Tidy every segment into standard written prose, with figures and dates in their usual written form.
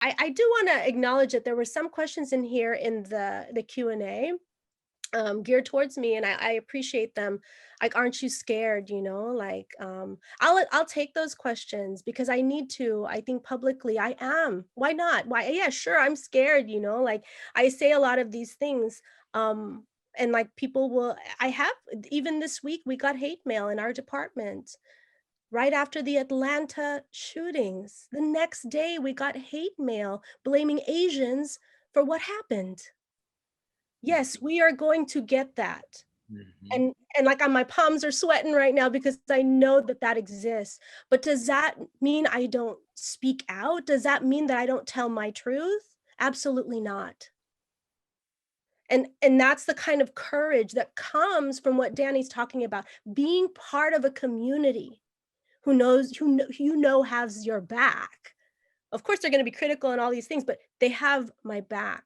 I do want to acknowledge that there were some questions in here in the Q&A geared towards me, and I appreciate them. Like, aren't you scared? Like, I'll take those questions because I need to. I think publicly I am. Why not? Why? Yeah, sure, I'm scared. Like I say a lot of these things. And like people will. I have even this week we got hate mail in our department right after the Atlanta shootings. The next day we got hate mail blaming Asians for what happened. Yes, we are going to get that. Mhm. And like my palms are sweating right now because I know that that exists. But does that mean I don't speak out? Does that mean that I don't tell my truth? Absolutely not. And that's the kind of courage that comes from what Danny's talking about, being part of a community who knows who has your back. Of course they're going to be critical and all these things, but they have my back.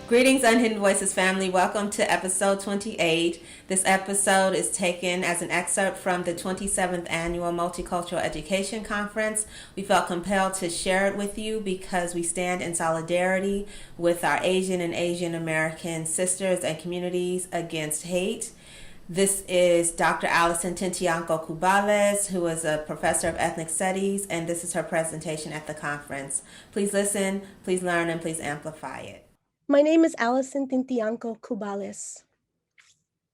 Greetings, Unhidden Voices family. Welcome to episode 28. This episode is taken as an excerpt from the 27th Annual Multicultural Education Conference. We felt compelled to share it with you because we stand in solidarity with our Asian and Asian American sisters and communities against hate. This is Dr. Allyson Tintiangco-Cubales, who is a professor of ethnic studies, and this is her presentation at the conference. Please listen, please learn, and please amplify it. My name is Allyson Tintiangco-Cubales,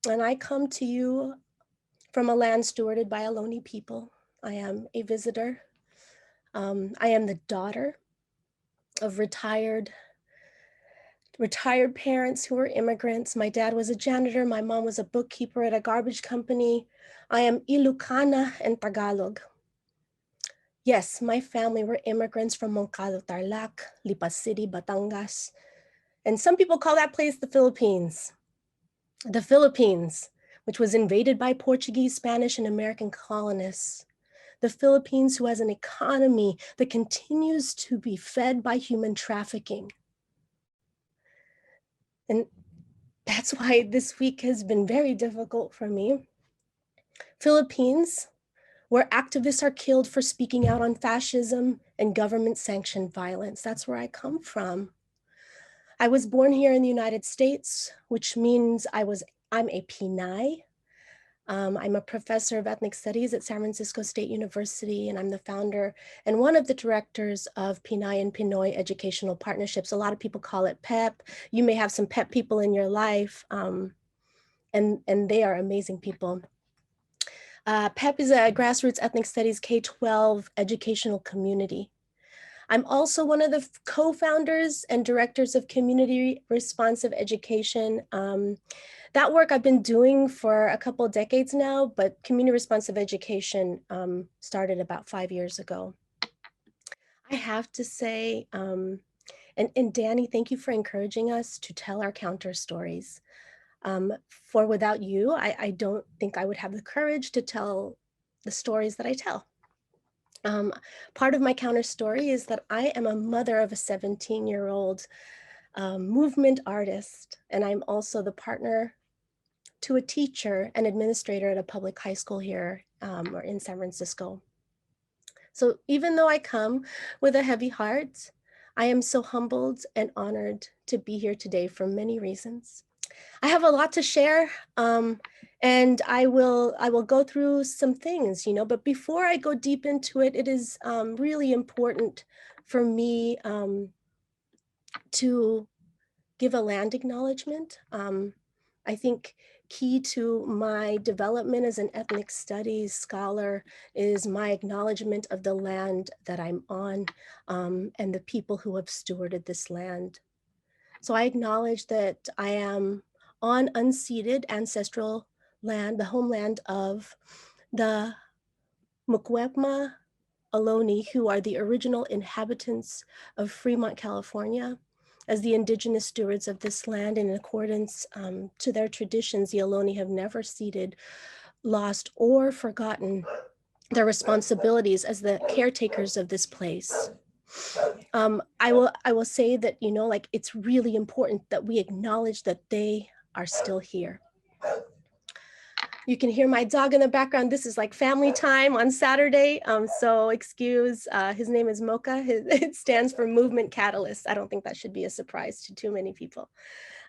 and I come to you from a land stewarded by Ohlone people. I am a visitor. I am the daughter of retired parents who were immigrants. My dad was a janitor. My mom was a bookkeeper at a garbage company. I am Ilocana and Tagalog. Yes, my family were immigrants from Moncado, Tarlac, Lipa City, Batangas. And some people call that place the Philippines. The Philippines, which was invaded by Portuguese, Spanish, and American colonists. The Philippines, who has an economy that continues to be fed by human trafficking. And that's why this week has been very difficult for me. Philippines, where activists are killed for speaking out on fascism and government-sanctioned violence. That's where I come from. I was born here in the United States, which means I'm a Pinay. I'm a professor of ethnic studies at San Francisco State University, and I'm the founder and one of the directors of Pinay and Pinoy Educational Partnerships. A lot of people call it PEP. You may have some PEP people in your life, and they are amazing people. PEP is a grassroots ethnic studies K-12 educational community. I'm also one of the co-founders and directors of Community Responsive Education. That work I've been doing for a couple of decades now, but Community Responsive Education started about 5 years ago. I have to say, and Danny, thank you for encouraging us to tell our counter stories. For without you, I don't think I would have the courage to tell the stories that I tell. Part of my counter story is that I am a mother of a 17-year-old movement artist, and I'm also the partner to a teacher and administrator at a public high school here or in San Francisco. So even though I come with a heavy heart, I am so humbled and honored to be here today for many reasons. I have a lot to share, and I will go through some things, but before I go deep into it, it is really important for me to give a land acknowledgement. I think key to my development as an ethnic studies scholar is my acknowledgement of the land that I'm on and the people who have stewarded this land. So I acknowledge that I am on unceded ancestral land, the homeland of the Mukwekma Ohlone, who are the original inhabitants of Fremont, California. As the indigenous stewards of this land, in accordance to their traditions, the Ohlone have never ceded, lost, or forgotten their responsibilities as the caretakers of this place. I will say that, you know, like it's really important that we acknowledge that they are still here. You can hear my dog in the background. This is like family time on Saturday. So excuse, his name is Mocha. It stands for Movement Catalyst. I don't think that should be a surprise to too many people.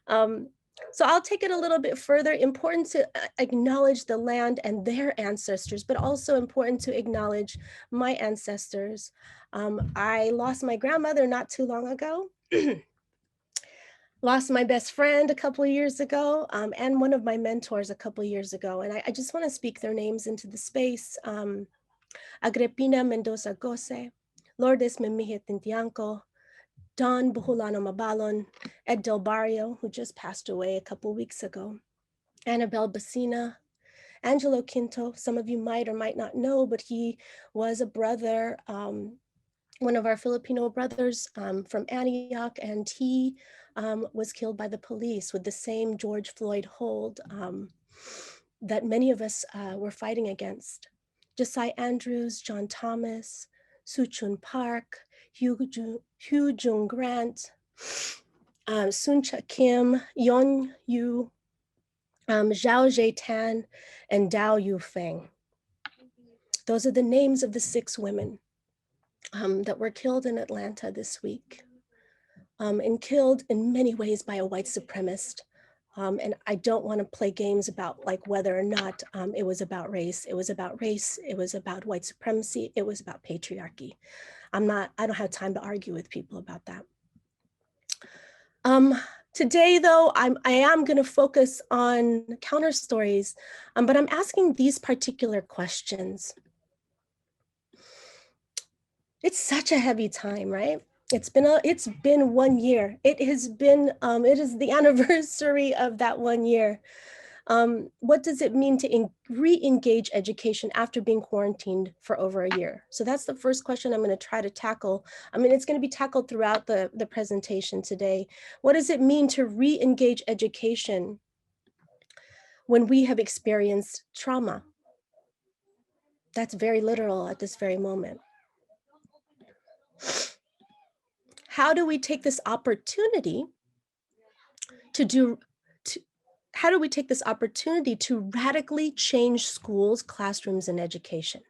So I'll take it a little bit further. Important to acknowledge the land and their ancestors, but also important to acknowledge my ancestors. I lost my grandmother not too long ago. Lost my best friend a couple of years ago, and one of my mentors a couple of years ago. And I just want to speak their names into the space. Agripina Mendoza Gose, Lourdes Memihe Tintiangco, Don Buhulano Mabalon, Ed Del Barrio, who just passed away a couple weeks ago, Annabelle Bassina, Angelo Quinto. Some of you might or might not know, but he was a brother, one of our Filipino brothers from Antioch, and he was killed by the police with the same George Floyd hold that many of us were fighting against. Josiah Andrews, John Thomas, Suchun Park, Hugh Jung Grant, Sun Cha Kim, Yon Yu, Zhao Jie Tan, and Dao Yu Feng. Those are the names of the 6 women that were killed in Atlanta this week, and killed in many ways by a white supremacist. And I don't want to play games about like whether or not it was about race. It was about race. It was about white supremacy. It was about patriarchy. I don't have time to argue with people about that. Today, though, I am going to focus on counter stories, but I'm asking these particular questions. It's such a heavy time, right? It's been 1 year. It is the anniversary of that 1 year. What does it mean to re-engage education after being quarantined for over a year? So that's the first question I'm going to try to tackle. I mean, it's going to be tackled throughout the presentation today. What does it mean to re-engage education when we have experienced trauma? That's very literal at this very moment. How do we take this opportunity to radically change schools, classrooms, and education?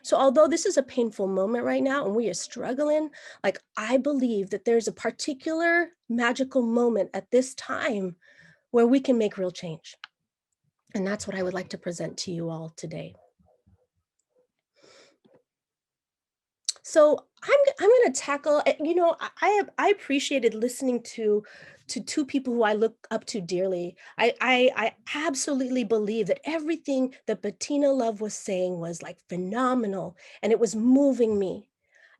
So although this is a painful moment right now and we are struggling, like I believe that there's a particular magical moment at this time where we can make real change. And that's what I would like to present to you all today. So I'm going to tackle, you know, I appreciated listening to 2 people who I look up to dearly. I absolutely believe that everything that Bettina Love was saying was like phenomenal, and it was moving me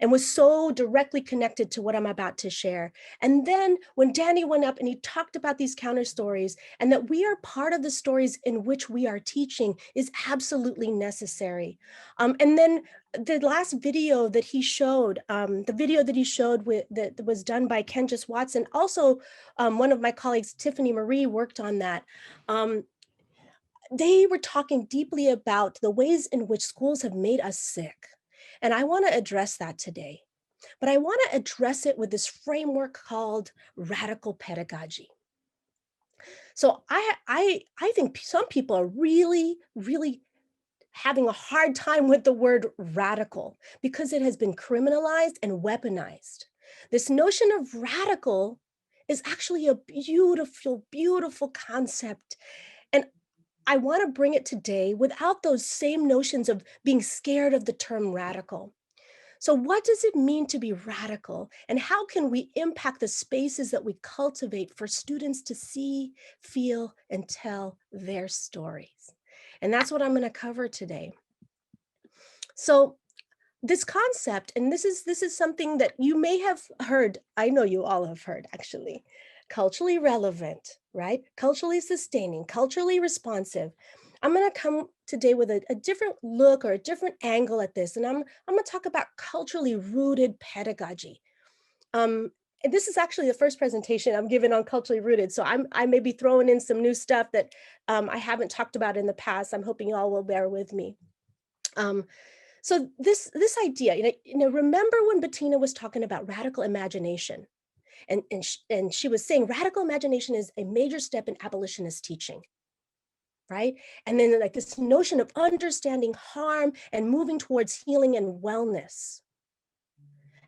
and was so directly connected to what I'm about to share. And then when Danny went up and he talked about these counter stories and that we are part of the stories in which we are teaching is absolutely necessary. And then the last video that he showed, that was done by Kendris Watson, also one of my colleagues, Tiffany Marie, worked on that. They were talking deeply about the ways in which schools have made us sick. And I want to address that today. But I want to address it with this framework called radical pedagogy. So I think some people are really, really having a hard time with the word radical because it has been criminalized and weaponized. This notion of radical is actually a beautiful, beautiful concept. And I want to bring it today without those same notions of being scared of the term radical. So what does it mean to be radical? And how can we impact the spaces that we cultivate for students to see, feel, and tell their stories? And that's what I'm going to cover today. So this concept, and this is something that you may have heard, I know you all have heard actually, culturally relevant, right? Culturally sustaining, culturally responsive. I'm going to come today with a different look or a different angle at this, and I'm going to talk about culturally rooted pedagogy. And this is actually the first presentation I'm giving on culturally rooted, so I may be throwing in some new stuff that I haven't talked about in the past. I'm hoping you all will bear with me. So this idea, remember when Bettina was talking about radical imagination, and she was saying radical imagination is a major step in abolitionist teaching, right? And then like this notion of understanding harm and moving towards healing and wellness.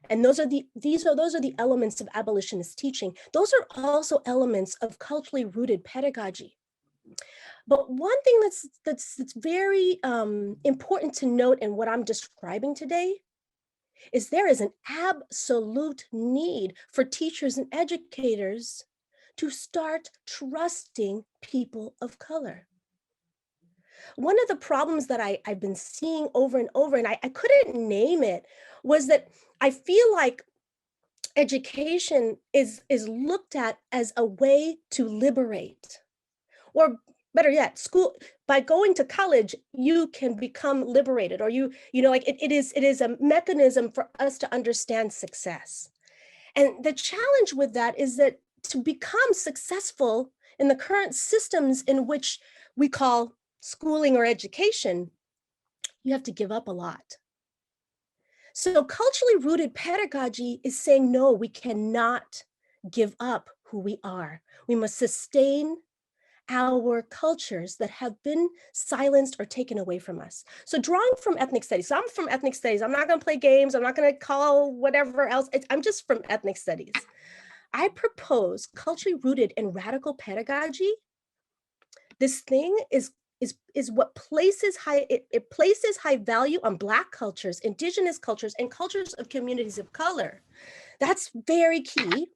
And those are the elements of abolitionist teaching. Those are also elements of culturally rooted pedagogy. But one thing that's very important to note in what I'm describing today is there is an absolute need for teachers and educators to start trusting people of color. One of the problems that I've been seeing over and over, and I couldn't name it, was that I feel like education is looked at as a way to liberate, or better yet, school, by going to college you can become liberated, or like it is a mechanism for us to understand success. And the challenge with that is that to become successful in the current systems in which we call schooling or education, you have to give up a lot. So culturally rooted pedagogy is saying, no, we cannot give up who we are. We must sustain our cultures that have been silenced or taken away from us. So drawing from ethnic studies, so I'm from ethnic studies. I'm not going to play games. I'm not going to call whatever else. I'm just from ethnic studies. I propose culturally rooted in radical pedagogy. This thing is what places it places high value on Black cultures, Indigenous cultures, and cultures of communities of color. That's very key.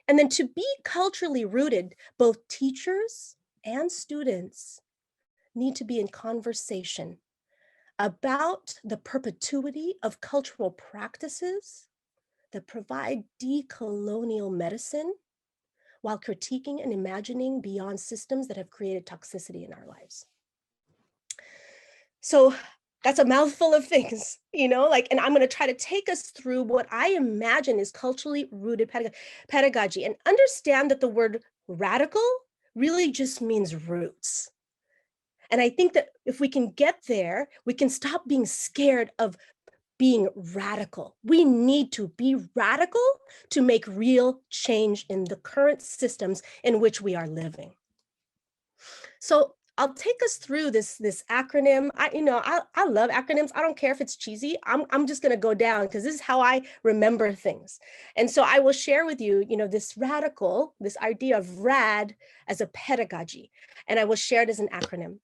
And then to be culturally rooted, both teachers and students need to be in conversation about the perpetuity of cultural practices that provide decolonial medicine while critiquing and imagining beyond systems that have created toxicity in our lives. So that's a mouthful of things, and I'm going to try to take us through what I imagine is culturally rooted pedagogy, and understand that the word radical really just means roots. And I think that if we can get there, we can stop being scared of being radical. We need to be radical to make real change in the current systems in which we are living. So I'll take us through this acronym. I love acronyms. I don't care if it's cheesy. I'm just going to go down because this is how I remember things. And so I will share with you, this idea of rad as a pedagogy, and I will share it as an acronym.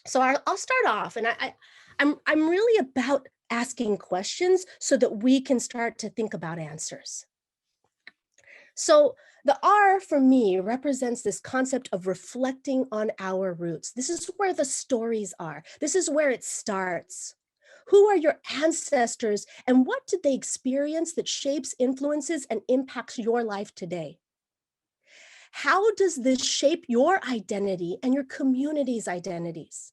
So I'll start off, and I'm really about asking questions so that we can start to think about answers. So the R for me represents this concept of reflecting on our roots. This is where the stories are. This is where it starts. Who are your ancestors, and what did they experience that shapes, influences, and impacts your life today? How does this shape your identity and your community's identities?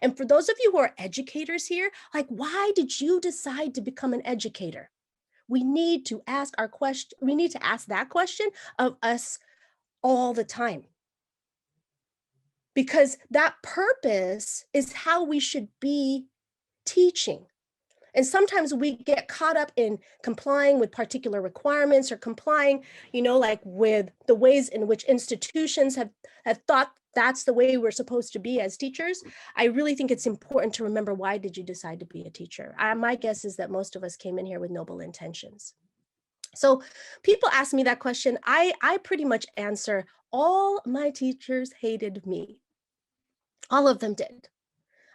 And for those of you who are educators here, like, why did you decide to become an educator? We need to ask that question of us all the time. Because that purpose is how we should be teaching. And sometimes we get caught up in complying with particular requirements, or complying, with the ways in which institutions have thought that's the way we're supposed to be as teachers. I really think it's important to remember, why did you decide to be a teacher? My guess is that most of us came in here with noble intentions. So people ask me that question. I pretty much answer, all my teachers hated me. All of them did.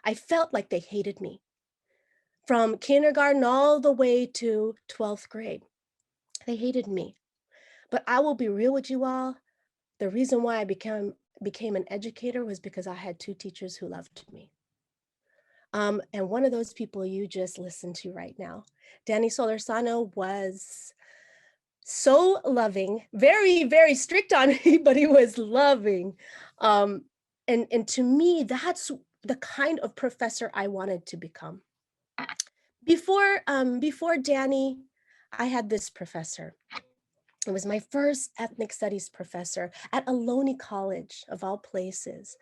I felt like they hated me. From kindergarten all the way to 12th grade. They hated me. But I will be real with you all. The reason why I became an educator was because I had two teachers who loved me. And one of those people you just listened to right now, Danny Solorzano, was so loving, very, very strict on me, but he was loving. And to me, that's the kind of professor I wanted to become. Before Danny, I had this professor. It was my first ethnic studies professor at Ohlone College, of all places.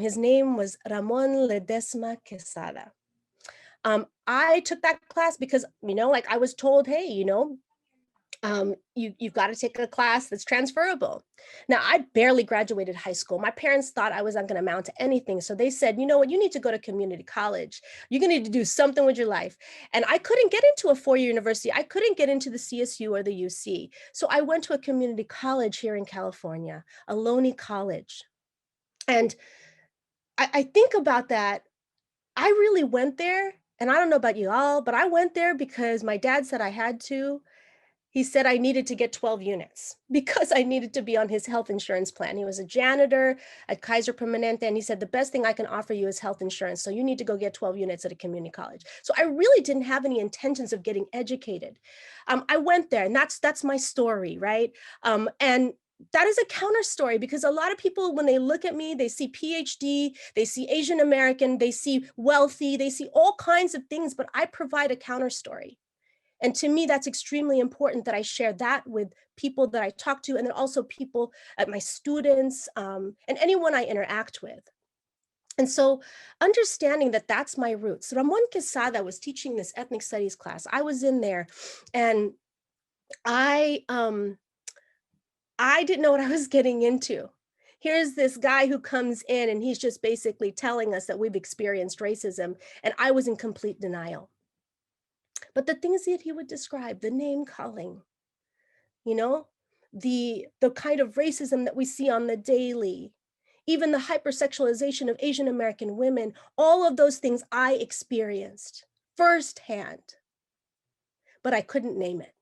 His name was Ramon Ledesma Quesada. I took that class because, like I was told, hey, you've got to take a class that's transferable. Now, I barely graduated high school. My parents thought I was not going to amount to anything. So they said, you know what, you need to go to community college. You're going to need to do something with your life. And I couldn't get into a four-year university. I couldn't get into the CSU or the UC. So I went to a community college here in California, Ohlone College. And I think about that. I really went there. And I don't know about you all, but I went there because my dad said I had to. He said I needed to get 12 units because I needed to be on his health insurance plan. He was a janitor at Kaiser Permanente, and he said, the best thing I can offer you is health insurance. So you need to go get 12 units at a community college. So I really didn't have any intentions of getting educated. I went there, and that's my story, right? And that is a counter story because a lot of people, when they look at me, they see PhD, they see Asian American, they see wealthy, they see all kinds of things, but I provide a counter story. And to me, that's extremely important that I share that with people that I talk to, and then also people at my students, and anyone I interact with. And so understanding that that's my roots. Ramon Quesada was teaching this ethnic studies class. I was in there, and I didn't know what I was getting into. Here's this guy who comes in and he's just basically telling us that we've experienced racism, and I was in complete denial. But the things that he would describe, the name calling, you know, the kind of racism that we see on the daily, even the hypersexualization of Asian American women, all of those things I experienced firsthand, but I couldn't name it.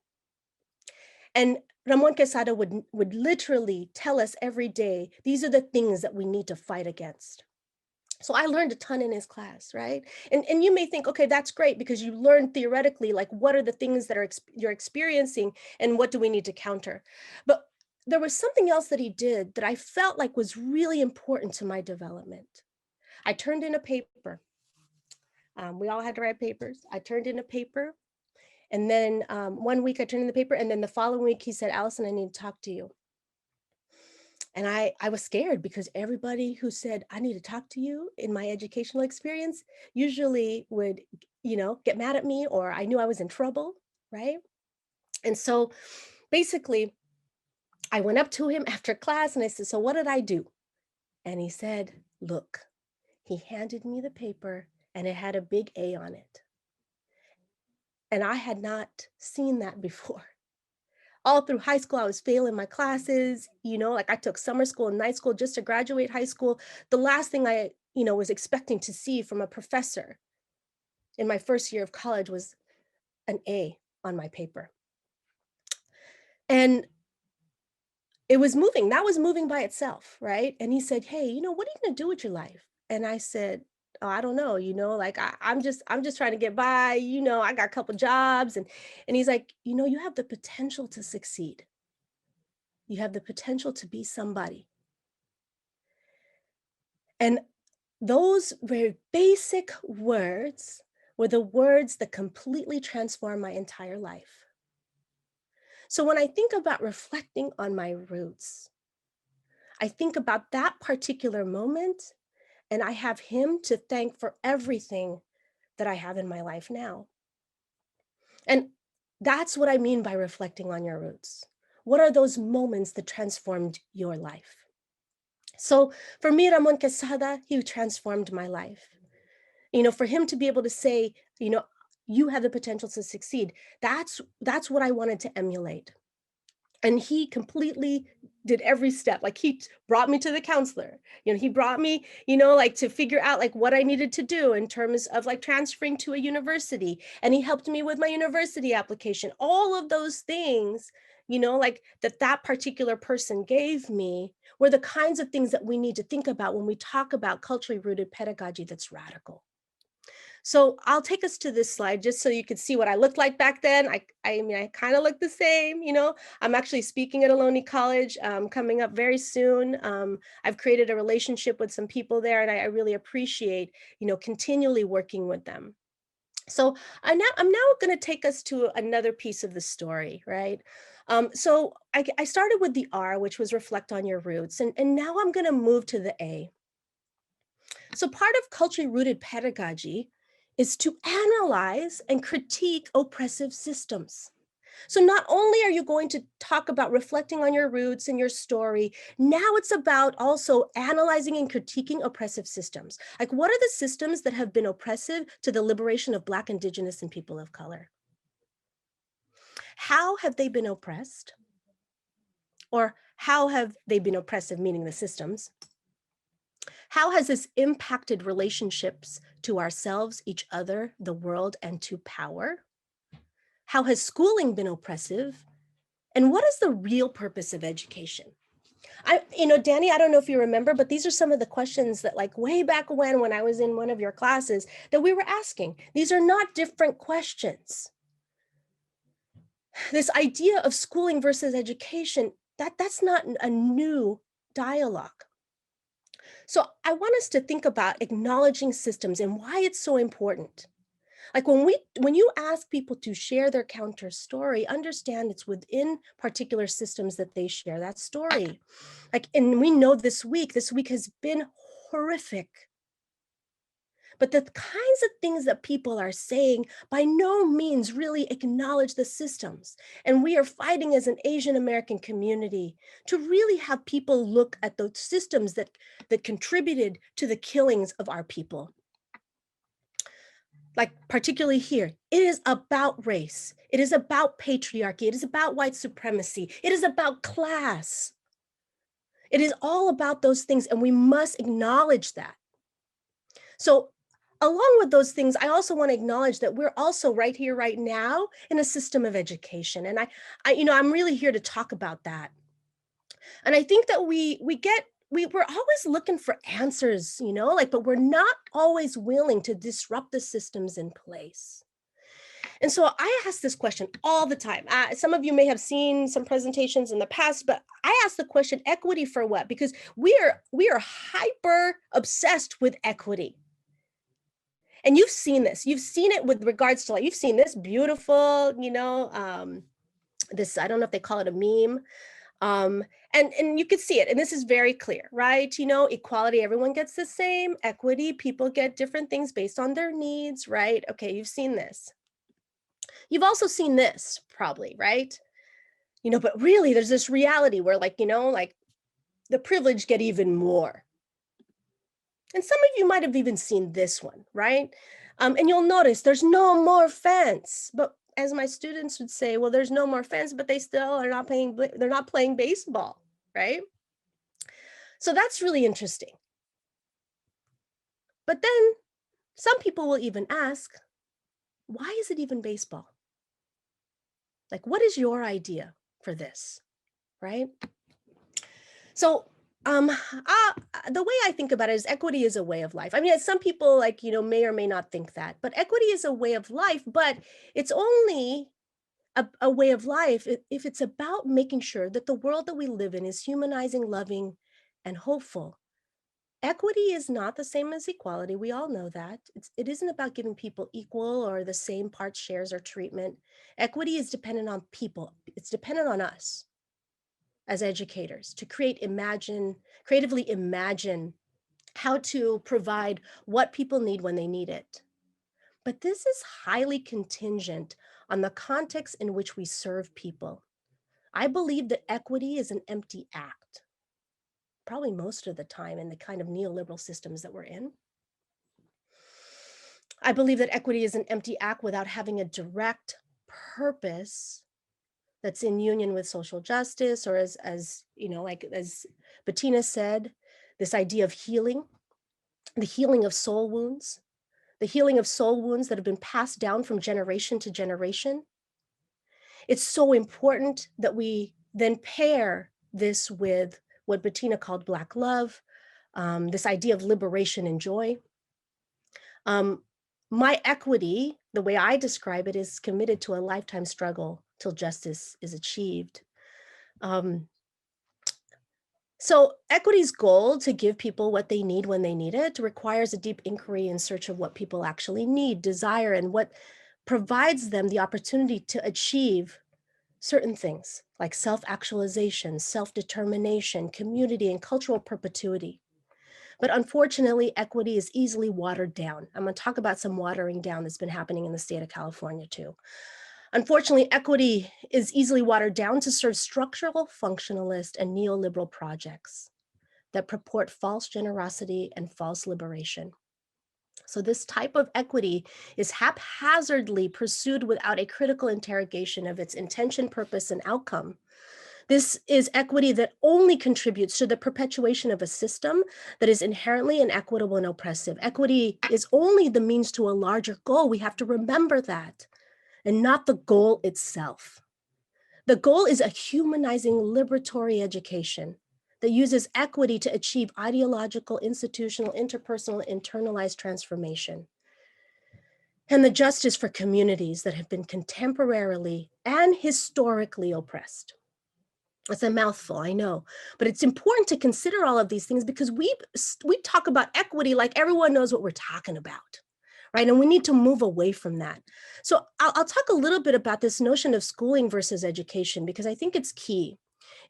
And Ramon Quesada would literally tell us every day, these are the things that we need to fight against. So I learned a ton in his class, right? And you may think, okay, that's great because you learn theoretically, like what are the things that you're experiencing and what do we need to counter? But there was something else that he did that I felt like was really important to my development. I turned in a paper. We all had to write papers. I turned in a paper. And then 1 week I turned in the paper. And then the following week he said, Allyson, I need to talk to you. And I was scared because everybody who said, I need to talk to you in my educational experience usually would, get mad at me, or I knew I was in trouble, right? And so basically, I went up to him after class and I said, so what did I do? And he said, look, he handed me the paper and it had a big A on it. And I had not seen that before. All through high school, I was failing my classes, like I took summer school and night school just to graduate high school. The last thing I, was expecting to see from a professor in my first year of college was an A on my paper. And it was moving. That was moving by itself, right? And he said, hey, what are you going to do with your life? And I said, oh, I don't know, like I'm just trying to get by, I got a couple jobs. And he's like, you have the potential to succeed. You have the potential to be somebody. And those very basic words were the words that completely transformed my entire life. So when I think about reflecting on my roots, I think about that particular moment, and I have him to thank for everything that I have in my life now. And that's what I mean by reflecting on your roots. What are those moments that transformed your life? So for me, Ramon Quesada, he transformed my life. For him to be able to say, you have the potential to succeed, that's what I wanted to emulate. And he completely did every step. Like he brought me to the counselor, he brought me, like to figure out like what I needed to do in terms of like transferring to a university. And he helped me with my university application. All of those things, like that particular person gave me were the kinds of things that we need to think about when we talk about culturally rooted pedagogy that's radical. So I'll take us to this slide just so you could see what I looked like back then. I mean, I kind of look the same, I'm actually speaking at Ohlone College coming up very soon. I've created a relationship with some people there, and I really appreciate, continually working with them. So I'm now going to take us to another piece of the story, right? So I started with the R, which was reflect on your roots, and now I'm going to move to the A. So part of culturally rooted pedagogy is to analyze and critique oppressive systems. So not only are you going to talk about reflecting on your roots and your story, now it's about also analyzing and critiquing oppressive systems. Like, what are the systems that have been oppressive to the liberation of Black, Indigenous, and people of color? How have they been oppressed? Or how have they been oppressive, meaning the systems? How has this impacted relationships to ourselves, each other, the world, and to power? How has schooling been oppressive? And what is the real purpose of education? Danny, I don't know if you remember, but these are some of the questions that, like, way back when I was in one of your classes, that we were asking. These are not different questions. This idea of schooling versus education, that's not a new dialogue. So I want us to think about acknowledging systems and why it's so important. Like, when you ask people to share their counter story, understand it's within particular systems that they share that story. Like, and we know this week has been horrific. But the kinds of things that people are saying by no means really acknowledge the systems. And we are fighting as an Asian American community to really have people look at those systems that contributed to the killings of our people. Like, particularly here, it is about race. It is about patriarchy. It is about white supremacy. It is about class. It is all about those things, and we must acknowledge that. So along with those things, I also want to acknowledge that we're also right here, right now, in a system of education. And I'm really here to talk about that. And I think that we're always looking for answers, but we're not always willing to disrupt the systems in place. And so I ask this question all the time. Some of you may have seen some presentations in the past, but I ask the question, equity for what? Because we are hyper obsessed with equity. And you've seen this. You've seen it with regards to, like, you've seen this beautiful, this, I don't know if they call it a meme. And you could see it, and this is very clear, right? Equality, everyone gets the same. Equity, people get different things based on their needs, right? Okay, you've seen this. You've also seen this, probably, right? But really, there's this reality where, like, the privileged get even more. And some of you might have even seen this one, right? And you'll notice there's no more fence. But as my students would say, well, there's no more fence, but they still are not playing, they're not playing baseball, right? So that's really interesting. But then some people will even ask, why is it even baseball? Like, what is your idea for this, right? So the way I think about it is equity is a way of life. I mean, some people, like, may or may not think that, but equity is a way of life, but it's only a way of life if it's about making sure that the world that we live in is humanizing, loving, and hopeful. Equity is not the same as equality. We all know that. It isn't about giving people equal or the same parts, shares, or treatment. Equity is dependent on people. It's dependent on us as educators to creatively imagine how to provide what people need when they need it. But this is highly contingent on the context in which we serve people. I believe that equity is an empty act, probably most of the time in the kind of neoliberal systems that we're in. I believe that equity is an empty act without having a direct purpose that's in union with social justice, or as Bettina said, this idea of healing, the healing of soul wounds, that have been passed down from generation to generation. It's so important that we then pair this with what Bettina called Black love, this idea of liberation and joy. My equity, the way I describe it, is committed to a lifetime struggle till justice is achieved. So equity's goal to give people what they need when they need it requires a deep inquiry in search of what people actually need, desire, and what provides them the opportunity to achieve certain things like self-actualization, self-determination, community, and cultural perpetuity. But unfortunately, equity is easily watered down. I'm going to talk about some watering down that's been happening in the state of California too. Unfortunately, equity is easily watered down to serve structural, functionalist, and neoliberal projects that purport false generosity and false liberation. So this type of equity is haphazardly pursued without a critical interrogation of its intention, purpose, and outcome. This is equity that only contributes to the perpetuation of a system that is inherently inequitable and oppressive. Equity is only the means to a larger goal. We have to remember that, and not the goal itself. The goal is a humanizing, liberatory education that uses equity to achieve ideological, institutional, interpersonal, internalized transformation. And the justice for communities that have been contemporarily and historically oppressed. It's a mouthful, I know, but it's important to consider all of these things because we talk about equity like everyone knows what we're talking about, right? And we need to move away from that. So I'll talk a little bit about this notion of schooling versus education because I think it's key.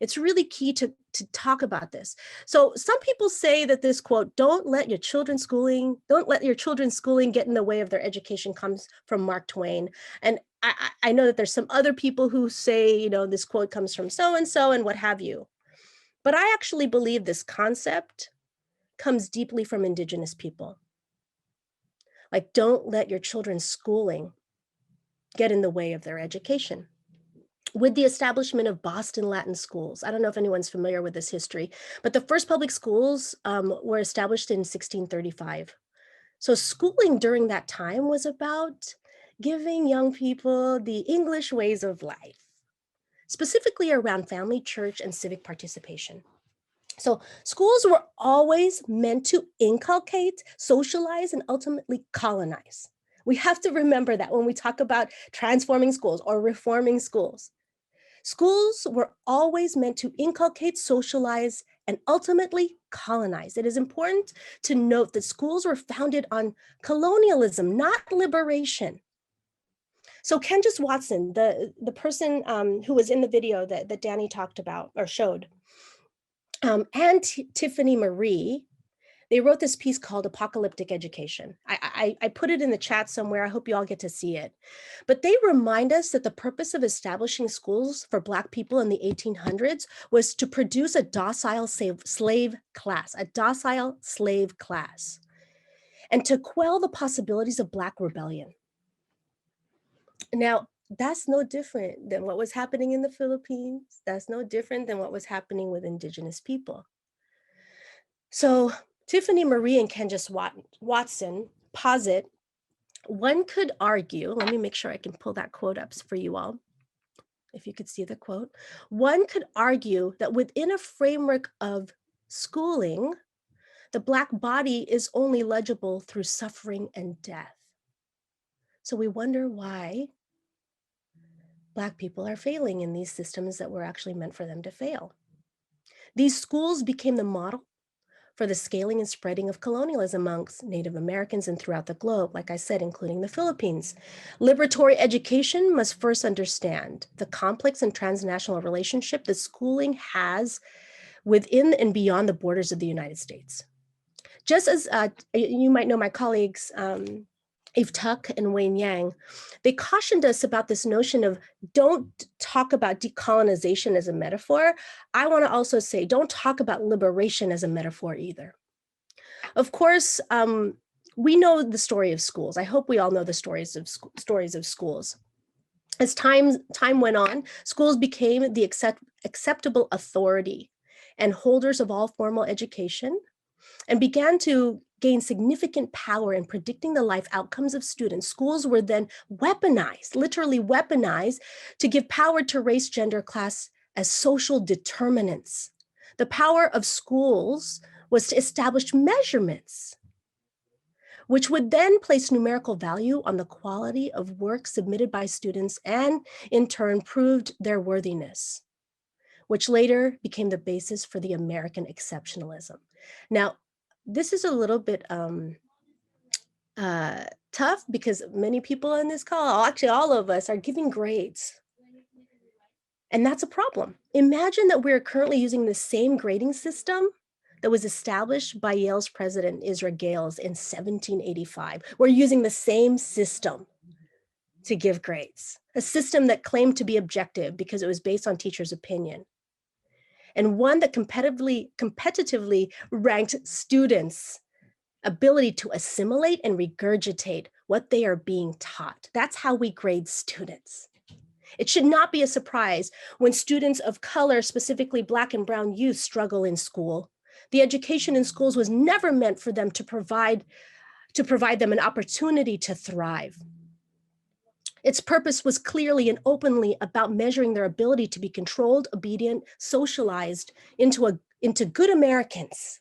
It's really key to talk about this. So some people say that this quote, don't let your children's schooling get in the way of their education, comes from Mark Twain. And I know that there's some other people who say, you know, this quote comes from so-and-so and what have you. But I actually believe this concept comes deeply from Indigenous people. Like, don't let your children's schooling get in the way of their education. With the establishment of Boston Latin schools, I don't know if anyone's familiar with this history, but the first public schools were established in 1635. So schooling during that time was about giving young people the English ways of life, specifically around family, church, and civic participation. So schools were always meant to inculcate, socialize, and ultimately colonize. We have to remember that when we talk about transforming schools or reforming schools. Schools were always meant to inculcate, socialize, and ultimately colonize. It is important to note that schools were founded on colonialism, not liberation. So Candace Watson, the person who was in the video that Danny talked about or showed, and Tiffany Marie, they wrote this piece called Apocalyptic Education. I put it in the chat somewhere. I hope you all get to see it. But they remind us that the purpose of establishing schools for Black people in the 1800s was to produce a docile slave class, and to quell the possibilities of Black rebellion. Now, that's no different than what was happening in the Philippines. That's no different than what was happening with Indigenous people. So Tiffany Marie and Candace Watson posit, one could argue, let me make sure I can pull that quote up for you all, if you could see the quote. One could argue that within a framework of schooling, the Black body is only legible through suffering and death. So we wonder why Black people are failing in these systems that were actually meant for them to fail. These schools became the model for the scaling and spreading of colonialism amongst Native Americans and throughout the globe, like I said, including the Philippines. Liberatory education must first understand the complex and transnational relationship that schooling has within and beyond the borders of the United States. Just as you might know my colleagues, Eve Tuck and Wayne Yang, they cautioned us about this notion of don't talk about decolonization as a metaphor. I want to also say don't talk about liberation as a metaphor either. Of course, we know the story of schools. I hope we all know the stories of schools. As time went on, schools became the acceptable authority and holders of all formal education, and began to gain significant power in predicting the life outcomes of students. Schools were then weaponized, literally weaponized, to give power to race, gender, class as social determinants. The power of schools was to establish measurements, which would then place numerical value on the quality of work submitted by students and in turn proved their worthiness, which later became the basis for the American exceptionalism. Now, this is a little bit tough because many people on this call, actually all of us, are giving grades. And that's a problem. Imagine that we're currently using the same grading system that was established by Yale's president, Israel Gales, in 1785. We're using the same system to give grades, a system that claimed to be objective because it was based on teachers' opinion, and one that competitively ranked students' ability to assimilate and regurgitate what they are being taught. That's how we grade students. It should not be a surprise when students of color, specifically Black and brown youth, struggle in school. The education in schools was never meant for them to provide them an opportunity to thrive. Its purpose was clearly and openly about measuring their ability to be controlled, obedient, socialized into good Americans,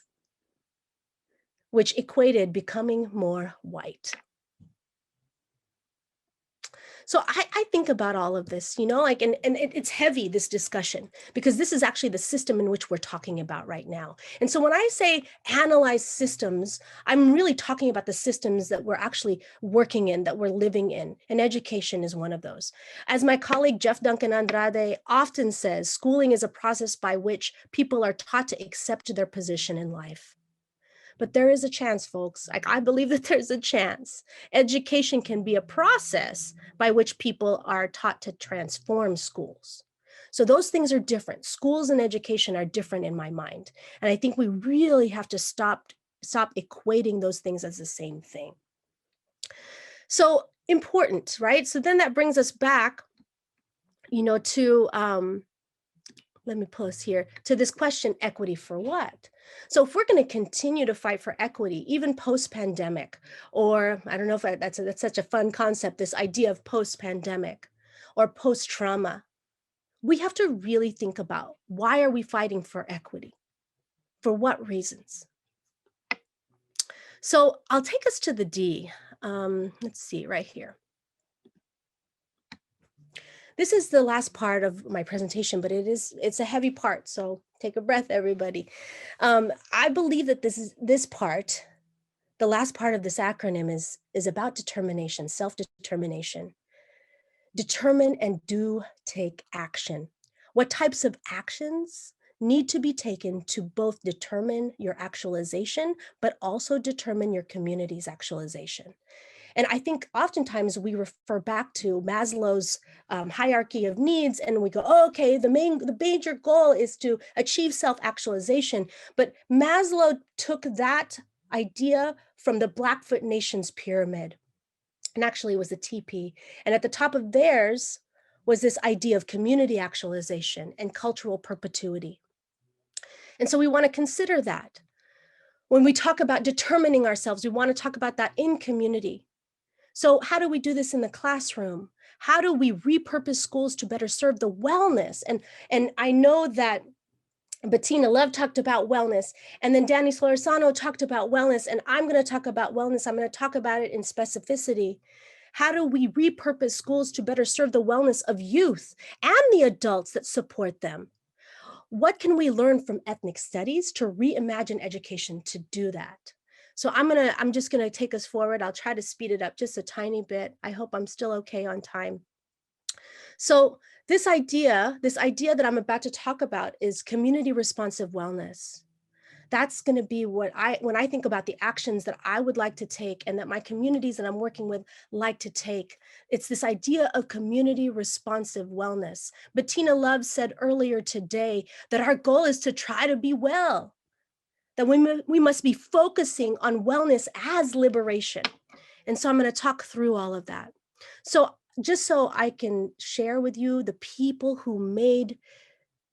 which equated becoming more white. So I think about all of this, and it's heavy, this discussion, because this is actually the system in which we're talking about right now. And so when I say analyze systems, I'm really talking about the systems that we're actually working in, that we're living in, and education is one of those. As my colleague Jeff Duncan Andrade often says, schooling is a process by which people are taught to accept their position in life. But there is a chance, folks. I believe that there's a chance. Education can be a process by which people are taught to transform schools. So those things are different. Schools and education are different in my mind. And I think we really have to stop equating those things as the same thing. So important, right? So then that brings us back, to let me pause here, to this question, equity for what? So if we're going to continue to fight for equity, even post-pandemic, or I don't know if that's such a fun concept, this idea of post-pandemic or post-trauma, we have to really think about, why are we fighting for equity? For what reasons? So I'll take us to the D. Let's see, right here. This is the last part of my presentation, but it's a heavy part, so take a breath, everybody. I believe that this part, the last part of this acronym is about determination, self-determination. Determine and do take action. What types of actions need to be taken to both determine your actualization, but also determine your community's actualization? And I think oftentimes we refer back to Maslow's hierarchy of needs, and we go, oh, okay, the major goal is to achieve self-actualization. But Maslow took that idea from the Blackfoot Nations pyramid, and actually it was the TP. And at the top of theirs was this idea of community actualization and cultural perpetuity. And so we want to consider that. When we talk about determining ourselves, we want to talk about that in community. So how do we do this in the classroom? How do we repurpose schools to better serve the wellness? And I know that Bettina Love talked about wellness, and then Danny Floresano talked about wellness, and I'm going to talk about wellness. I'm going to talk about it in specificity. How do we repurpose schools to better serve the wellness of youth and the adults that support them? What can we learn from ethnic studies to reimagine education to do that? So I'm just gonna take us forward. I'll try to speed it up just a tiny bit. I hope I'm still okay on time. So this idea that I'm about to talk about is community responsive wellness. That's going to be when I think about the actions that I would like to take and that my communities that I'm working with like to take. It's this idea of community responsive wellness. Bettina Love said earlier today that our goal is to try to be well, that we must be focusing on wellness as liberation. And so I'm going to talk through all of that. So just so I can share with you the people who made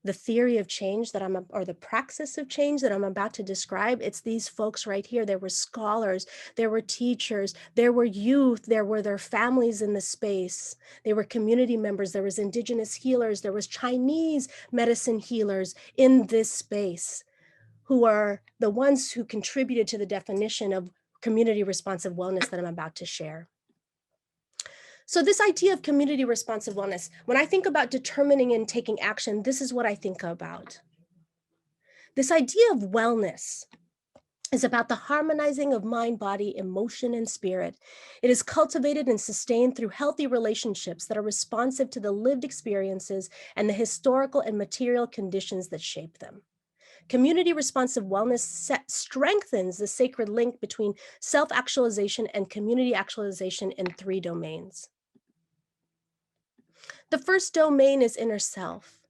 the theory of change or the praxis of change that I'm about to describe, it's these folks right here. There were scholars, there were teachers, there were youth, there were their families in the space. They were community members, there was indigenous healers, there was Chinese medicine healers in this space, who are the ones who contributed to the definition of community responsive wellness that I'm about to share. So this idea of community responsive wellness, when I think about determining and taking action, this is what I think about. This idea of wellness is about the harmonizing of mind, body, emotion, and spirit. It is cultivated and sustained through healthy relationships that are responsive to the lived experiences and the historical and material conditions that shape them. Community responsive wellness strengthens the sacred link between self-actualization and community actualization in 3 domains. The first domain is inner self.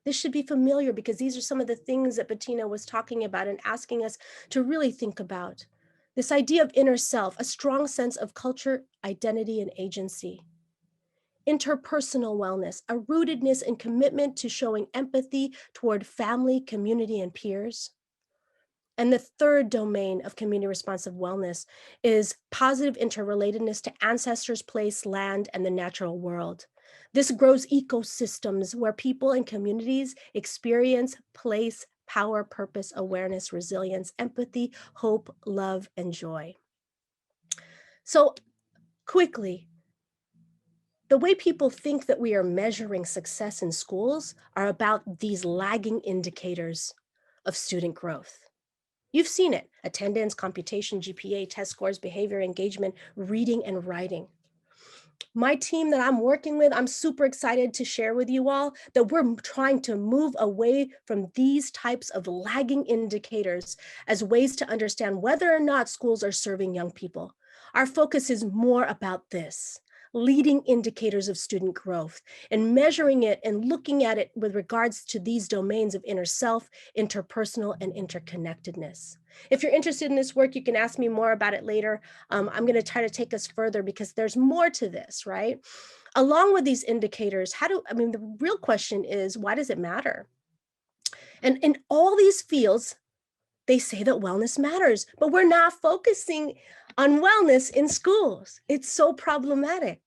This should be familiar because these are some of the things that Bettina was talking about and asking us to really think about. This idea of inner self, a strong sense of culture, identity, and agency. Interpersonal wellness, a rootedness and commitment to showing empathy toward family, community, and peers. And the third domain of community responsive wellness is positive interrelatedness to ancestors, place, land, and the natural world. This grows ecosystems where people and communities experience place, power, purpose, awareness, resilience, empathy, hope, love, and joy. So quickly, the way people think that we are measuring success in schools are about these lagging indicators of student growth. You've seen it: attendance, computation, GPA, test scores, behavior, engagement, reading, and writing. My team that I'm working with, I'm super excited to share with you all that we're trying to move away from these types of lagging indicators as ways to understand whether or not schools are serving young people. Our focus is more about this: leading indicators of student growth, and measuring it and looking at it with regards to these domains of inner self, interpersonal, and interconnectedness. If you're interested in this work, you can ask me more about it later. I'm going to try to take us further because there's more to this, right? Along with these indicators, the real question is, why does it matter? And in all these fields, they say that wellness matters, but we're not focusing on wellness in schools. It's so problematic,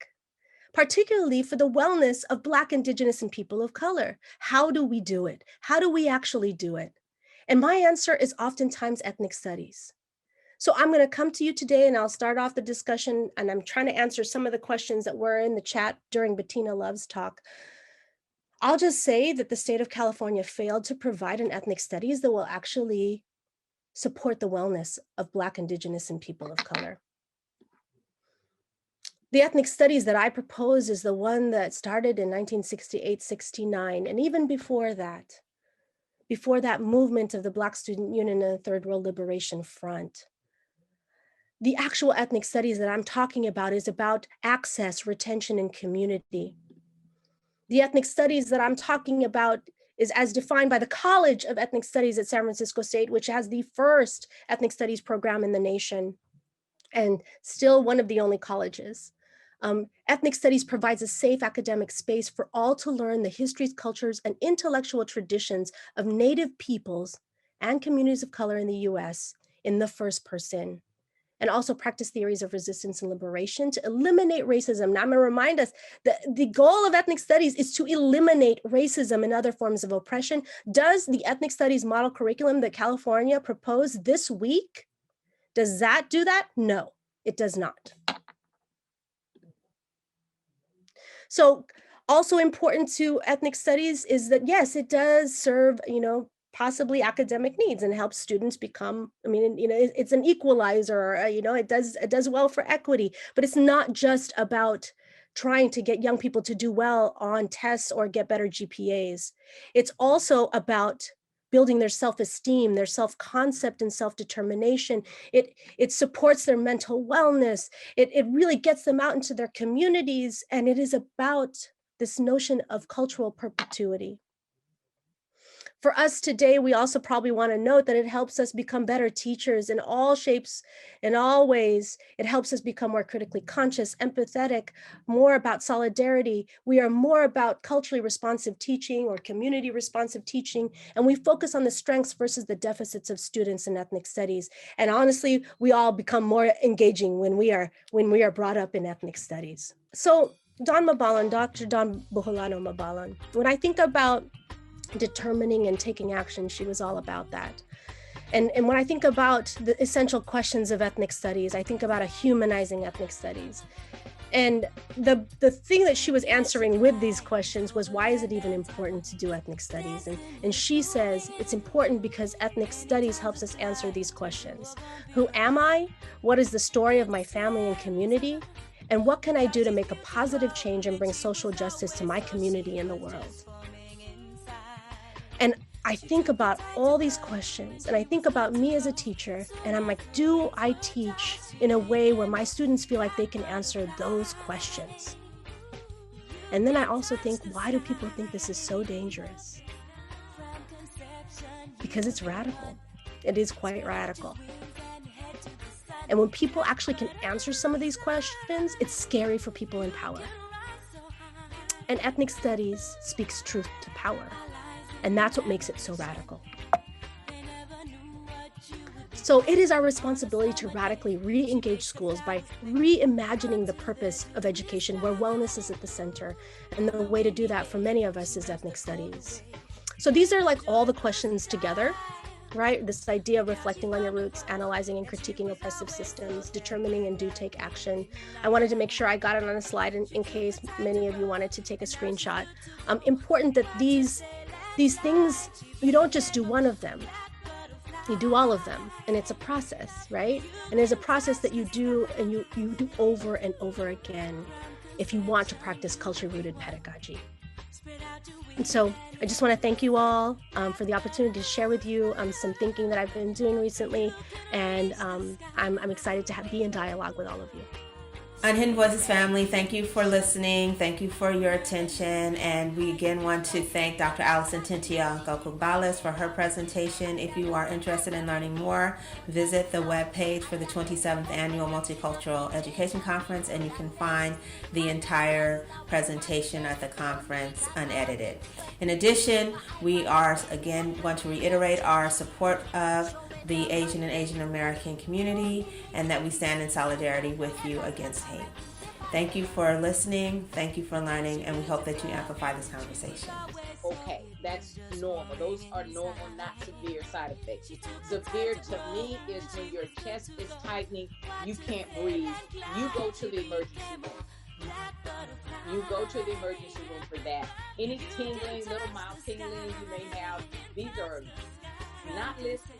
particularly for the wellness of Black, Indigenous, and people of color. How do we do it? How do we actually do it? And my answer is oftentimes ethnic studies. So I'm going to come to you today and I'll start off the discussion, and I'm trying to answer some of the questions that were in the chat during Bettina Love's talk. I'll just say that the state of California failed to provide an ethnic studies that will actually support the wellness of Black, Indigenous, and people of color. The ethnic studies that I propose is the one that started in 1968-69, and even before that movement of the Black Student Union and the Third World Liberation Front. The actual ethnic studies that I'm talking about is about access, retention, and community. The ethnic studies that I'm talking about is as defined by the College of Ethnic Studies at San Francisco State, which has the first ethnic studies program in the nation, and still one of the only colleges. Ethnic studies provides a safe academic space for all to learn the histories, cultures, and intellectual traditions of Native peoples and communities of color in the US in the first person, and also practice theories of resistance and liberation to eliminate racism. Now I'm gonna remind us that the goal of ethnic studies is to eliminate racism and other forms of oppression. Does the ethnic studies model curriculum that California proposed this week, does that do that? No, it does not. So also important to ethnic studies is that, yes, it does serve, possibly academic needs and helps students become, it's an equalizer, it does well for equity, but it's not just about trying to get young people to do well on tests or get better GPAs. It's also about building their self-esteem, their self-concept, and self-determination. It supports their mental wellness. It really gets them out into their communities, and it is about this notion of cultural perpetuity. For us today, we also probably want to note that it helps us become better teachers in all shapes, in all ways. It helps us become more critically conscious, empathetic, more about solidarity. We are more about culturally responsive teaching or community responsive teaching, and we focus on the strengths versus the deficits of students in ethnic studies. And honestly, we all become more engaging when we are brought up in ethnic studies. So Dr. Don Buholano Mabalan, when I think about determining and taking action, she was all about that. And when I think about the essential questions of ethnic studies, I think about a humanizing ethnic studies. And the thing that she was answering with these questions was, why is it even important to do ethnic studies? And she says it's important because ethnic studies helps us answer these questions. Who am I? What is the story of my family and community? And what can I do to make a positive change and bring social justice to my community and the world? And I think about all these questions, and I think about me as a teacher, and I'm like, do I teach in a way where my students feel like they can answer those questions? And then I also think, why do people think this is so dangerous? Because it's radical. It is quite radical. And when people actually can answer some of these questions, it's scary for people in power. And ethnic studies speaks truth to power. And that's what makes it so radical. So it is our responsibility to radically re-engage schools by reimagining the purpose of education, where wellness is at the center. And the way to do that for many of us is ethnic studies. So these are like all the questions together, right? This idea of reflecting on your roots, analyzing and critiquing oppressive systems, determining and do take action. I wanted to make sure I got it on a slide in case many of you wanted to take a screenshot. Important that these things, you don't just do one of them, you do all of them. And it's a process, right? And there's a process that you do, and you do over and over again if you want to practice culture-rooted pedagogy. And so I just want to thank you all for the opportunity to share with you some thinking that I've been doing recently. And I'm excited to be in dialogue with all of you. Unhidden Voices family, thank you for listening. Thank you for your attention. And we again want to thank Dr. Allyson Tintiangco-Cubales for her presentation. If you are interested in learning more, visit the webpage for the 27th Annual Multicultural Education Conference, and you can find the entire presentation at the conference unedited. In addition, we are again want to reiterate our support of the Asian and Asian American community, and that we stand in solidarity with you against hate. Thank you for listening, thank you for learning, and we hope that you amplify this conversation. Okay, that's normal. Those are normal, not severe side effects. Severe to me is when your chest is tightening, you can't breathe, you go to the emergency room. You go to the emergency room for that. Any tingling, little mild tingling you may have, these are not listed